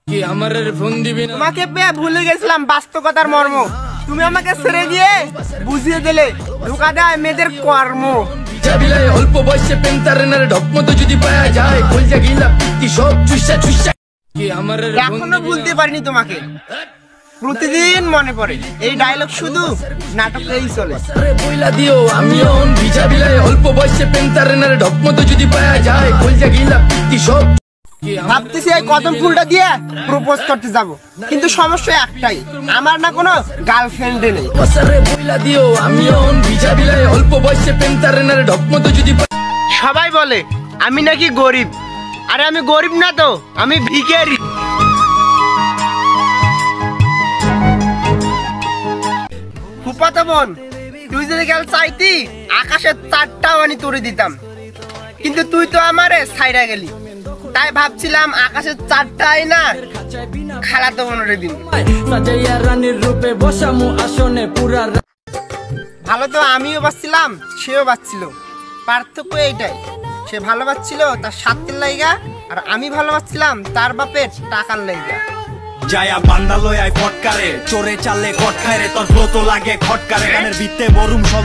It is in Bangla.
কি আমারে ফোন দিবি না? তোমাকে পেয়ে ভুলে গেছিলাম বাস্তবতার মর্ম। তুমি আমাকে ছেড়ে দিয়ে বুঝিয়ে দিলে ধোঁকা দেয় মেয়েদের কর্ম। যাবিলাই অল্প বয়সে পেন্টারেনারে ঢকমতো যদি পাওয়া যায় কলজা গিলা পিত্তি সব চুষা চুষা। কি আমারে এখনো ভুলতে পারিনি তোমাকে, প্রতিদিন মনে পড়ে এই ডায়লগ, শুধু নাটকেই চলে। আরে বইলা দিও আমিও ভিজাবিলাই অল্প বয়সে পেন্টারেনারে ঢকমতো যদি পাওয়া যায় কলজা গিলা পিত্তি সব। ভাবতেছি এই কদম ফুলটা দিয়ে প্রপোজ করতে যাব, কিন্তু সমস্যা একটাই, আমার না কোনো গার্লফ্রেন্ড নেই। আরে বইলা দিও আমিও ভিজাবিলাই অল্প বয়সে পেন্টারেনারে ঢকমতো যদি। সবাই বলে আমি নাকি গরিব, আরে আমি গরিব না তো, আমি ভিখারি। ফুফাতো বোন, তুই যদি গেল চাইতি আকাশের 4টা আনি তোরে দিতাম, কিন্তু তুই তো আমারে ছাইড়া গেলি। তাই ভাবছিলাম আকাশের 4টা আইনা খালাতো বোনরে দিন। ভালো তো আমিও বাঁচছিলাম, সেও বাঁচছিল, পার্থক্য এইটাই, সে ভালো বাঁচছিল তার স্বার্থের লাইগা, আর আমি ভালো বাঁচছিলাম তার বাপের টাকার লাইগা। যায়া বান্দা লয় ফটকারে চোরে চালে কটকারে তোর ফ্লো তো লাগে খটকারে গানের ভিত্তে বরুম সব।